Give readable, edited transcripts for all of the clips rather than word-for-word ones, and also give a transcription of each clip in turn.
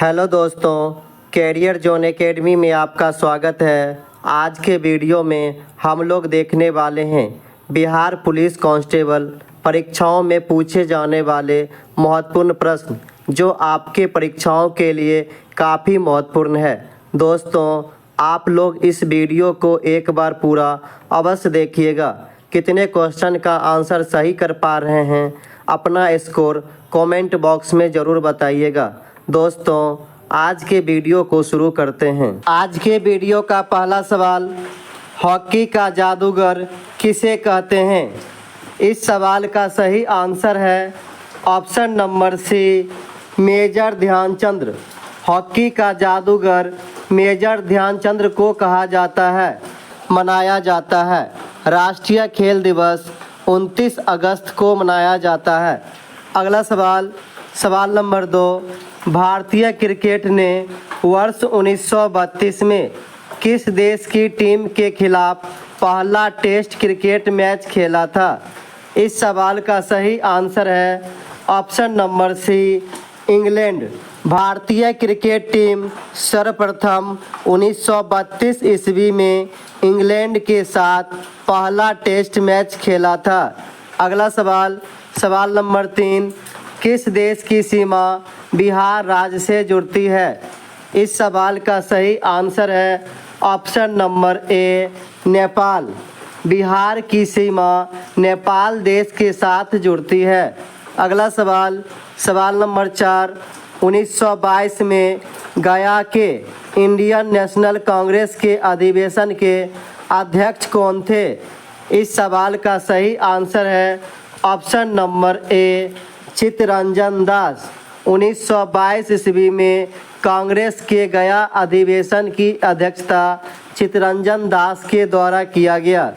Hello दोस्तों, career zone academy में आपका स्वागत है। आज के वीडियो में हम लोग देखने वाले हैं बिहार पुलिस कांस्टेबल परीक्षाओं में पूछे जाने वाले महत्वपूर्ण प्रश्न जो आपके परीक्षाओं के लिए काफ़ी महत्वपूर्ण है। दोस्तों, आप लोग इस वीडियो को एक बार पूरा अवश्य देखिएगा। कितने क्वेश्चन का आंसर सही कर पा रहे हैं, अपना स्कोर कमेंट बॉक्स में ज़रूर बताइएगा। दोस्तों, आज के वीडियो को शुरू करते हैं। आज के वीडियो का पहला सवाल, हॉकी का जादूगर किसे कहते हैं? इस सवाल का सही आंसर है option number C, major Dhyan Chand. Hockey का जादूगर मेजर ध्यानचंद को कहा जाता है। मनाया जाता है। राष्ट्रीय खेल दिवस 29 अगस्त को मनाया जाता है। अगला सवाल, सवाल नंबर 2, भारतीय क्रिकेट ने वर्ष 1932 में किस देश की टीम के खिलाफ पहला टेस्ट क्रिकेट मैच खेला था? इस सवाल का सही आंसर है ऑप्शन नंबर सी, इंग्लैंड। भारतीय क्रिकेट टीम सर्वप्रथम 1932 ईस्वी में इंग्लैंड के साथ पहला टेस्ट मैच खेला था। अगला सवाल, सवाल नंबर 3, किस देश की सीमा बिहार राज्य से जुड़ती है? इस सवाल का सही आंसर है ऑप्शन नंबर ए, नेपाल। बिहार की सीमा नेपाल देश के साथ जुड़ती है। अगला सवाल, सवाल नंबर 4, 1922 में गया के इंडियन नेशनल कांग्रेस के अधिवेशन के अध्यक्ष कौन थे? इस सवाल का सही आंसर है ऑप्शन नंबर ए, चित्तरंजन दास। 1922 ईस्वी में कांग्रेस के गया अधिवेशन की अध्यक्षता चित्तरंजन दास के द्वारा किया गया।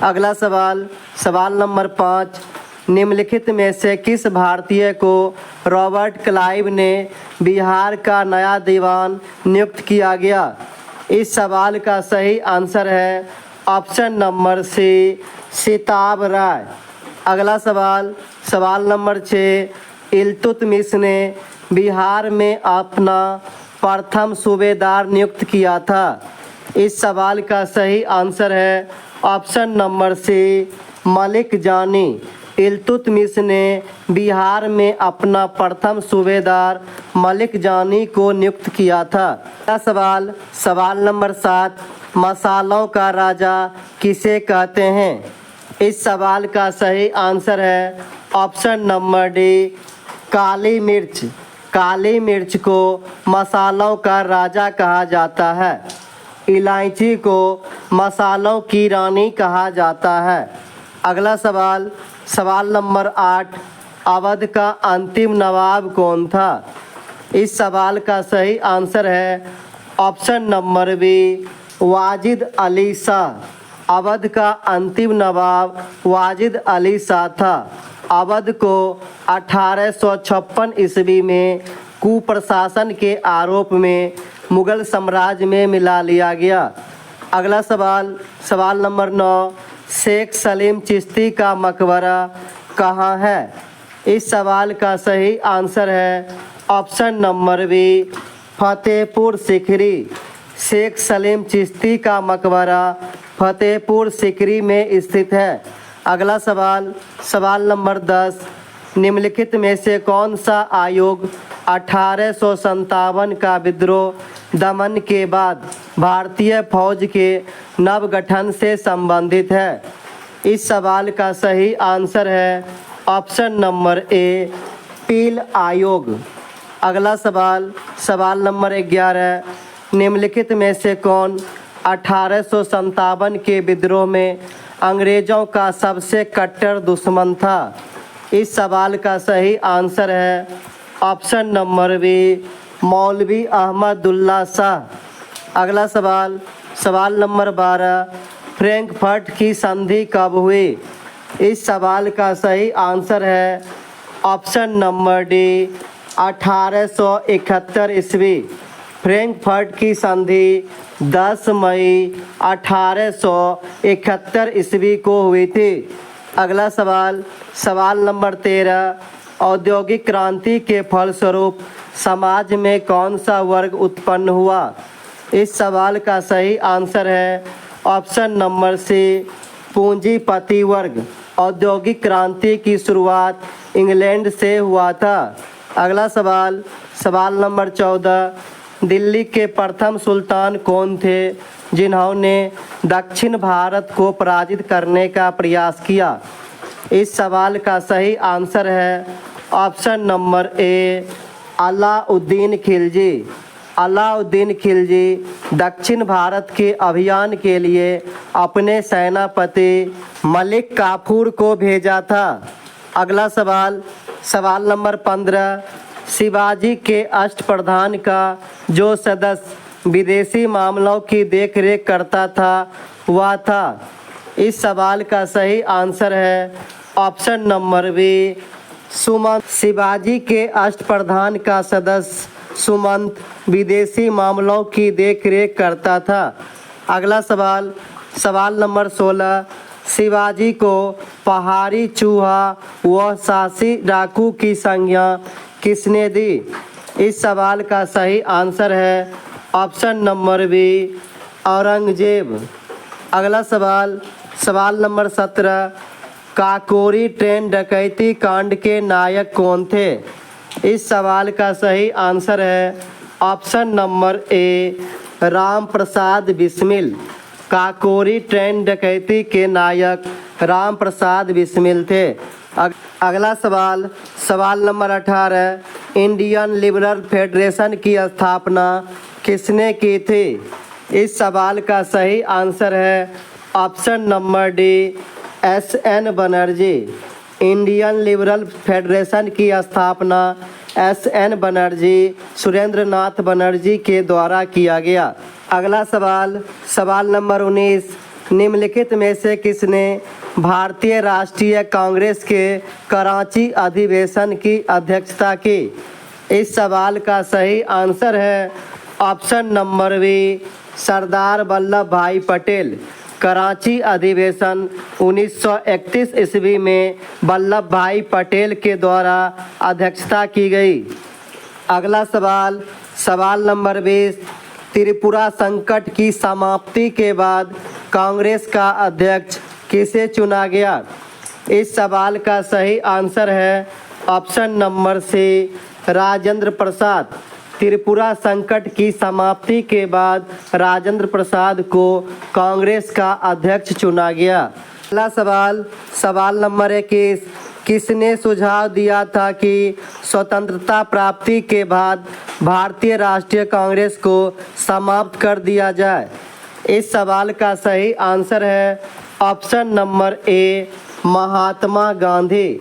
अगला सवाल, सवाल नंबर 5, निम्नलिखित में से किस भारतीय को रॉबर्ट क्लाइव ने बिहार का नया दीवान नियुक्त किया गया? इस सवाल का सही आंसर है ऑप्शन नंबर सी, सिताब राय। अगला सवाल, सवाल नंबर 6, इल्तुतमिश ने बिहार में अपना प्रथम सूबेदार नियुक्त किया था। इस सवाल का सही आंसर है ऑप्शन नंबर सी, मलिक जानी। इल्तुतमिश ने बिहार में अपना प्रथम सूबेदार मलिक जानी को नियुक्त किया था। अगला सवाल, सवाल नंबर 7, मसालों का राजा किसे कहते हैं? इस सवाल का सही आंसर है ऑप्शन नंबर डी, काली मिर्च। काली मिर्च को मसालों का राजा कहा जाता है। इलायची को मसालों की रानी कहा जाता है। अगला सवाल, सवाल नंबर 8, अवध का अंतिम नवाब कौन था? इस सवाल का सही आंसर है option number B, Wajid Ali Shah. Awadh का अंतिम नवाब वाजिद अली शाह था। अवध को 1856 ईस्वी में कुप्रशासन के आरोप में मुगल साम्राज्य में मिला लिया गया। अगला सवाल, सवाल नंबर 9, शेख सलीम चिश्ती का मकबरा कहाँ है? इस सवाल का सही आंसर है option number B, Fatehpur Sikri. Sheikh Salim Chishti का मकबरा फतेहपुर सीकरी में स्थित है। अगला सवाल, सवाल नंबर 10, निम्नलिखित में से कौन सा आयोग 1857 का विद्रोह दमन के बाद भारतीय फौज के नवगठन से संबंधित है? इस सवाल का सही आंसर है ऑप्शन नंबर ए, पील आयोग। अगला सवाल, सवाल नंबर 11, निम्नलिखित में से कौन 1857 के विद्रोह में अंग्रेज़ों का सबसे कट्टर दुश्मन था? इस सवाल का सही आंसर है ऑप्शन नंबर बी, मौलवी अहमदुल्ला शाह। अगला सवाल, सवाल नंबर 12, फ्रैंकफर्ट की संधि कब हुई? इस सवाल का सही आंसर है ऑप्शन नंबर डी, 1871 ईस्वी। फ्रैंकफर्ट की संधि 10 मई 1871 ईस्वी को हुई थी। अगला सवाल, सवाल नंबर 13, औद्योगिक क्रांति के फलस्वरूप समाज में कौन सा वर्ग उत्पन्न हुआ? इस सवाल का सही आंसर है ऑप्शन नंबर सी, पूंजीपति वर्ग। औद्योगिक क्रांति की शुरुआत इंग्लैंड से हुआ था। अगला सवाल, सवाल नंबर 14, दिल्ली के प्रथम सुल्तान कौन थे जिन्होंने दक्षिण भारत को पराजित करने का प्रयास किया? इस सवाल का सही आंसर है ऑप्शन नंबर ए, अलाउद्दीन खिलजी। अलाउद्दीन खिलजी दक्षिण भारत के अभियान के लिए अपने सेनापति मलिक काफूर को भेजा था। अगला सवाल, सवाल नंबर 15, शिवाजी के अष्टप्रधान का जो सदस्य विदेशी मामलों की देखरेख करता था वह था? इस सवाल का सही आंसर है option number B, Sumant. Shivaji के अष्टप्रधान का सदस्य सुमंत विदेशी मामलों की देखरेख करता था। अगला सवाल, सवाल नंबर 16, शिवाजी को पहाड़ी चूहा व साहसी डाकू की संज्ञा किसने दी? इस सवाल का सही आंसर है ऑप्शन नंबर बी, औरंगजेब। अगला सवाल, सवाल नंबर 17, काकोरी ट्रेन डकैती कांड के नायक कौन थे? इस सवाल का सही आंसर है ऑप्शन नंबर ए, राम प्रसाद बिस्मिल। काकोरी ट्रेन डकैती के नायक राम प्रसाद बिस्मिल थे। अगला सवाल, सवाल नंबर 18, इंडियन लिबरल फेडरेशन की स्थापना किसने की थी? इस सवाल का सही आंसर है option number D, SN. Banerjee. Indian liberal federation की स्थापना एस.एन. बनर्जी, सुरेंद्र नाथ बनर्जी के द्वारा किया गया। अगला सवाल, सवाल नंबर 19, निम्नलिखित में से किसने भारतीय राष्ट्रीय कांग्रेस के कराची अधिवेशन की अध्यक्षता की? इस सवाल का सही आंसर है option number B, Sardar Vallabh भाई पटेल। कराची अधिवेशन 1931 ईस्वी में वल्लभ भाई पटेल के द्वारा अध्यक्षता की गई। अगला सवाल, सवाल नंबर 20, त्रिपुरा संकट की समाप्ति के बाद कांग्रेस का अध्यक्ष किसे चुना गया? इस सवाल का सही आंसर है ऑप्शन नंबर सी, राजेंद्र प्रसाद। त्रिपुरा संकट की समाप्ति के बाद राजेंद्र प्रसाद को कांग्रेस का अध्यक्ष चुना गया। अगला सवाल, सवाल नंबर 21, किसने सुझाव दिया था कि स्वतंत्रता प्राप्ति के बाद भारतीय राष्ट्रीय कांग्रेस को समाप्त कर दिया जाए? इस सवाल का सही आंसर है ऑप्शन नंबर ए, महात्मा गांधी।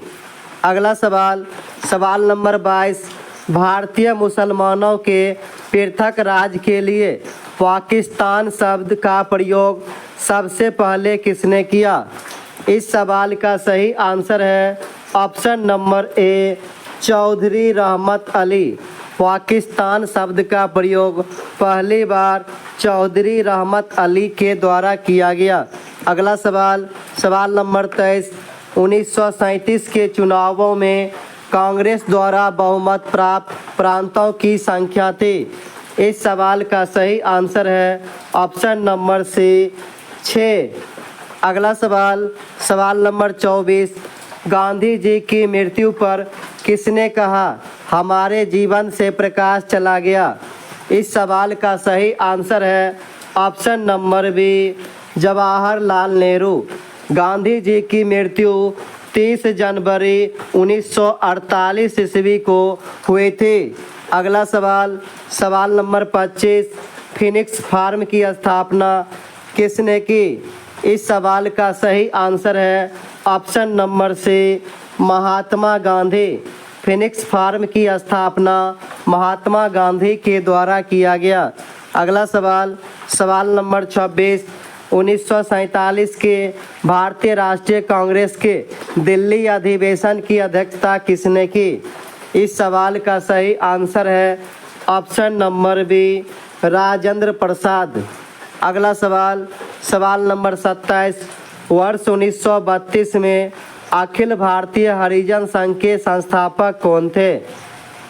अगला सवाल, सवाल नंबर 22, भारतीय मुसलमानों के पृथक राज्य के लिए पाकिस्तान शब्द का प्रयोग सबसे पहले किसने किया? इस सवाल का सही आंसर है ऑप्शन नंबर ए, चौधरी रहमत अली। पाकिस्तान शब्द का प्रयोग पहली बार चौधरी रहमत अली के द्वारा किया गया। अगला सवाल, सवाल नंबर 23, 1937 के चुनावों में कांग्रेस द्वारा बहुमत प्राप्त प्रांतों की संख्या थी। इस सवाल का सही आंसर है ऑप्शन नंबर सी, 6। अगला सवाल, सवाल नंबर 24, गांधी जी की मृत्यु पर किसने कहा हमारे जीवन से प्रकाश चला गया? इस सवाल का सही आंसर है option number B, Jawaharlal Nehru. Gandhi ji की मृत्यु 30 जनवरी 1948 ईस्वी को हुई थी। अगला सवाल, सवाल नंबर 25, फिनिक्स फार्म की स्थापना किसने की? इस सवाल का सही आंसर है ऑप्शन नंबर सी, महात्मा गांधी। फिनिक्स फार्म की स्थापना महात्मा गांधी के द्वारा किया गया। अगला सवाल, सवाल नंबर 26, 1947 के भारतीय राष्ट्रीय कांग्रेस के दिल्ली अधिवेशन की अध्यक्षता किसने की? इस सवाल का सही आंसर है option number B, Rajendra Prasad. अगला सवाल, सवाल नंबर 27, वर्ष 1932 में अखिल भारतीय हरिजन संघ के संस्थापक कौन थे?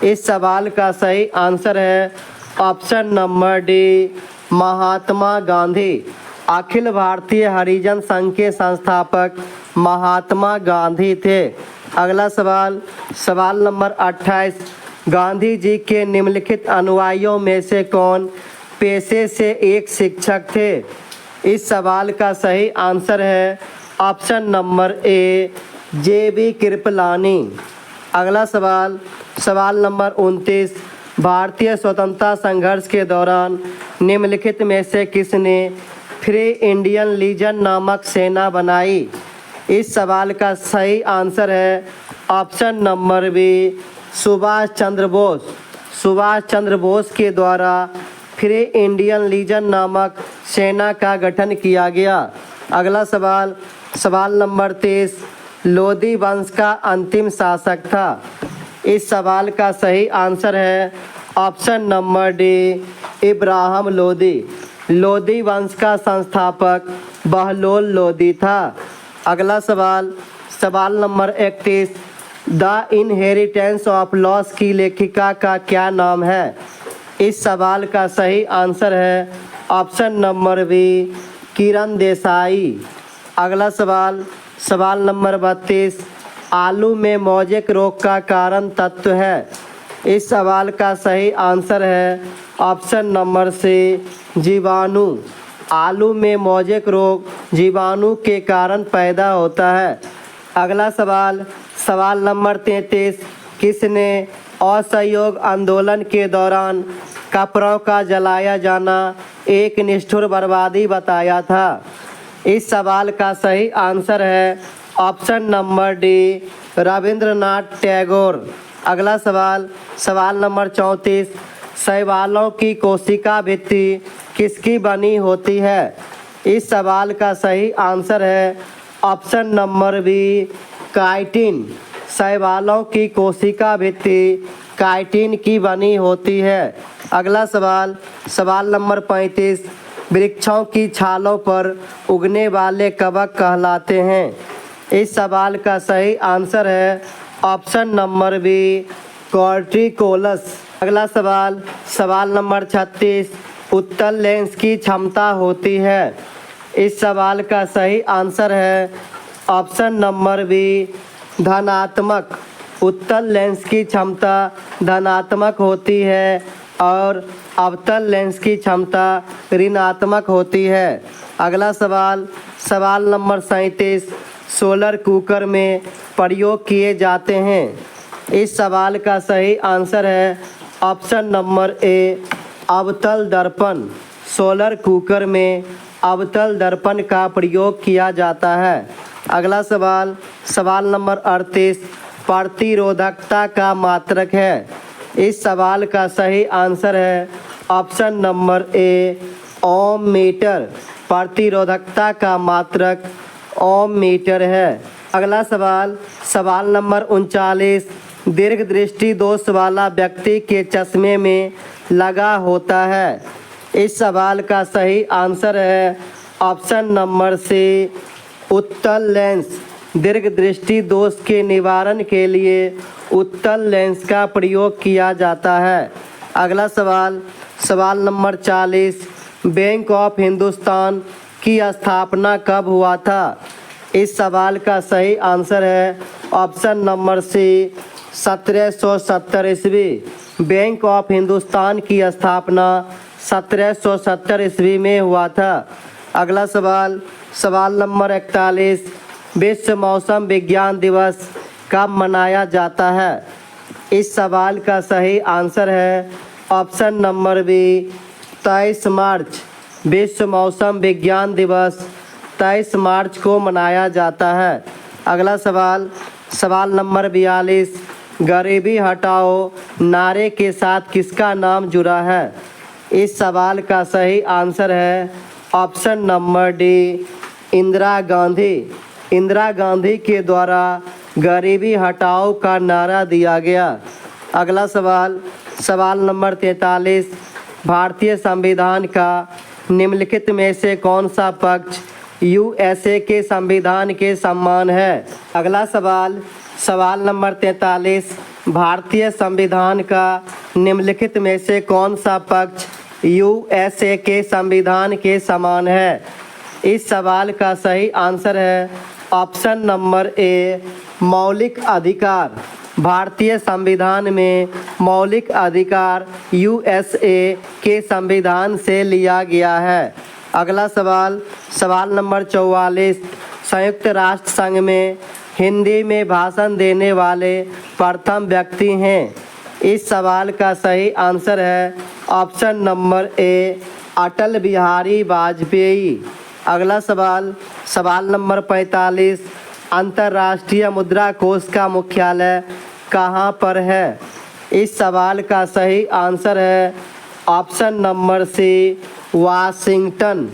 इस सवाल का सही आंसर है option number D, Mahatma Gandhi. Akhil Bharatiya हरिजन संघ के संस्थापक महात्मा गांधी थे। अगला सवाल, सवाल नंबर 28, गांधी जी के निम्नलिखित अनुयायियों में से कौन पेशे से एक शिक्षक थे? इस सवाल का सही आंसर है ऑप्शन नंबर ए, जे.बी. कृपलानी। अगला सवाल, सवाल नंबर 29, भारतीय स्वतंत्रता संघर्ष के दौरान निम्नलिखित में से किसने फ्री इंडियन लीजन नामक सेना बनाई? इस सवाल का सही आंसर है option number B, Subhash Chandra Bose. Subhash Chandra Bose के द्वारा फ्री इंडियन लीजन नामक सेना का गठन किया गया। अगला सवाल, सवाल नंबर 30, लोदी वंश का अंतिम शासक था। इस सवाल का सही आंसर है option number D, Ibrahim Lodi. Lodi वंश का संस्थापक बहलोल लोदी था। अगला सवाल, सवाल number 31, the inheritance of loss की लेखिका का क्या नाम है? इस सवाल का सही आंसर है option number B, Kiran Desai. अगला सवाल, सवाल नंबर 32, आलू में मोजेक रोग का कारण तत्व है। इस सवाल का सही आंसर है ऑप्शन नंबर सी, जीवाणु। आलू में मोजेक रोग जीवाणु के कारण पैदा होता है। अगला सवाल, सवाल नंबर 33, किसने असहयोग आंदोलन के दौरान कपड़ों का जलाया जाना एक निष्ठुर बर्बादी बताया था? इस सवाल का सही आंसर है option number D, Rabindranath Tagore. अगला सवाल, सवाल नंबर 34, शैवालों की कोशिका भित्ति किसकी बनी होती है? इस सवाल का सही आंसर है ऑप्शन नंबर बी, काइटिन। शैवालों की कोशिका भित्ति काइटिन की बनी होती है। अगला सवाल, सवाल नंबर 35, वृक्षों की छालों पर उगने वाले कवक कहलाते हैं। इस सवाल का सही आंसर है ऑप्शन नंबर बी, कॉर्टिकोलस। अगला सवाल, सवाल नंबर 36, उत्तल लेंस की क्षमता होती है। इस सवाल का सही आंसर है ऑप्शन नंबर बी, धनात्मक। उत्तल लेंस की क्षमता धनात्मक होती है और अवतल लेंस की क्षमता ऋणात्मक होती है। अगला सवाल, सवाल नंबर 37, सोलर कुकर में प्रयोग किए जाते हैं। इस सवाल का सही आंसर है ऑप्शन नंबर ए, अवतल दर्पण। सोलर कुकर में अवतल दर्पण का प्रयोग किया जाता है। अगला सवाल, सवाल नंबर 38, प्रतिरोधकता का मात्रक है। इस सवाल का सही आंसर है option number A, ohm metre. प्रतिरोधकता का मात्रक ओम मीटर है। अगला सवाल, सवाल नंबर 39, दीर्घ दृष्टि दोष वाला व्यक्ति के चश्मे में लगा होता है। इस सवाल का सही आंसर है ऑप्शन नंबर सी, उत्तल लेंस। दीर्घ दृष्टि दोष के निवारण के लिए उत्तल लेंस का प्रयोग किया जाता है। अगला सवाल, सवाल नंबर 40, बैंक ऑफ हिंदुस्तान की स्थापना कब हुआ था? इस सवाल का सही आंसर है ऑप्शन नंबर सी, 1770 ईस्वी। बैंक ऑफ हिंदुस्तान की स्थापना 1770 ईस्वी में हुआ था। अगला सवाल, सवाल नंबर 41, विश्व मौसम विज्ञान दिवस कब मनाया जाता है? इस सवाल का सही आंसर है ऑप्शन नंबर बी, 23 मार्च। विश्व मौसम विज्ञान दिवस 23 मार्च को मनाया जाता है। अगला सवाल, सवाल नंबर 42, गरीबी हटाओ नारे के साथ किसका नाम जुड़ा है? इस सवाल का सही आंसर है option number D, Indira Gandhi. Indira Gandhi के द्वारा गरीबी हटाओ का नारा दिया गया। अगला सवाल, सवाल नंबर 43, भारतीय संविधान का निम्नलिखित में से कौन सा पक्ष यूएसए के संविधान के समान है? अगला सवाल, सवाल नंबर 43, भारतीय संविधान का निम्नलिखित में से कौन सा पक्ष यूएसए के संविधान के समान है? इस सवाल का सही आंसर है ऑप्शन नंबर ए, मौलिक अधिकार। भारतीय संविधान में मौलिक अधिकार यूएसए के संविधान से लिया गया है। अगला सवाल, सवाल नंबर 44, संयुक्त राष्ट्र संघ में हिंदी में भाषण देने वाले प्रथम व्यक्ति हैं। इस सवाल का सही आंसर है ऑप्शन नंबर ए, अटल बिहारी वाजपेयी। अगला सवाल, सवाल नंबर 45, अंतर्राष्ट्रीय मुद्रा कोष का मुख्यालय कहाँ पर है? इस सवाल का सही आंसर है ऑप्शन नंबर सी, वाशिंगटन।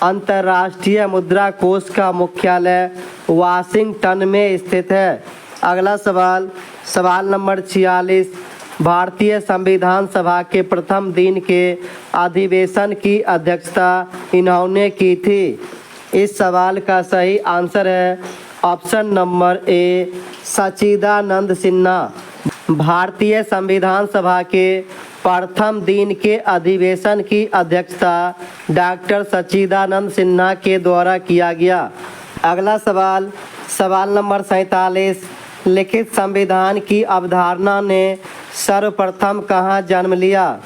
अंतर्राष्ट्रीय मुद्रा कोष का मुख्यालय वाशिंगटन में स्थित है। अगला सवाल, सवाल नंबर 46, भारतीय संविधान सभा के प्रथम दिन के अधिवेशन की अध्यक्षता इन्होंने की थी। इस सवाल का सही आंसर है ऑप्शन नंबर ए, सच्चिदानंद सिन्हा। भारतीय संविधान सभा के प्रथम दिन के अधिवेशन की अध्यक्षता डॉक्टर सच्चिदानंद सिन्हा के द्वारा किया गया। अगला सवाल, सवाल नंबर 47, लिखित संविधान की अवधारणा ने सर्वप्रथम कहाँ जन्म लिया?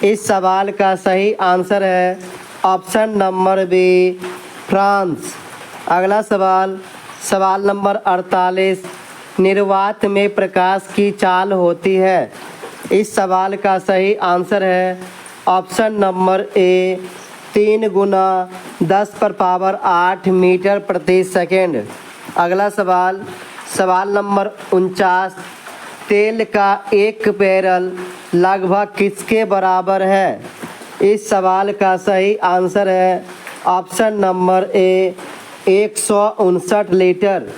इस सवाल का सही आंसर है ऑप्शन नंबर बी, फ्रांस। अगला सवाल, सवाल नंबर 48, निर्वात में प्रकाश की चाल होती है। इस सवाल का सही आंसर है ऑप्शन नंबर ए, 3 गुना 10⁸ मीटर प्रति सेकेंड। अगला सवाल, सवाल नंबर 49, तेल का एक बैरल लगभग किसके बराबर है? इस सवाल का सही आंसर है ऑप्शन नंबर ए, 159 लीटर।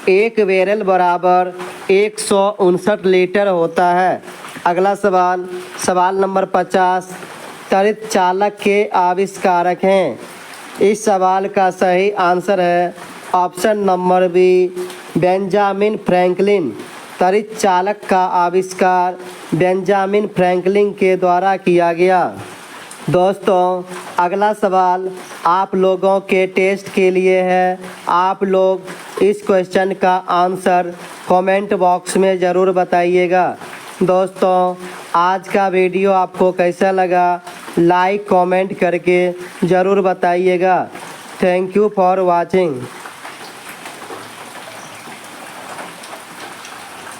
एक बैरल बराबर 159 लीटर होता है। अगला सवाल, सवाल नंबर 50, त्वरित चालक के आविष्कारक हैं। इस सवाल का सही आंसर है option number B, Benjamin Franklin. त्वरित चालक का आविष्कार बेंजामिन फ्रैंकलिन के द्वारा किया गया। दोस्तों, अगला सवाल आप लोगों के टेस्ट के लिए है। आप लोग इस क्वेश्चन का आंसर कमेंट बॉक्स में ज़रूर बताइएगा। दोस्तों, आज का वीडियो आपको कैसा लगा लाइक कमेंट करके ज़रूर बताइएगा। Thank you for watching.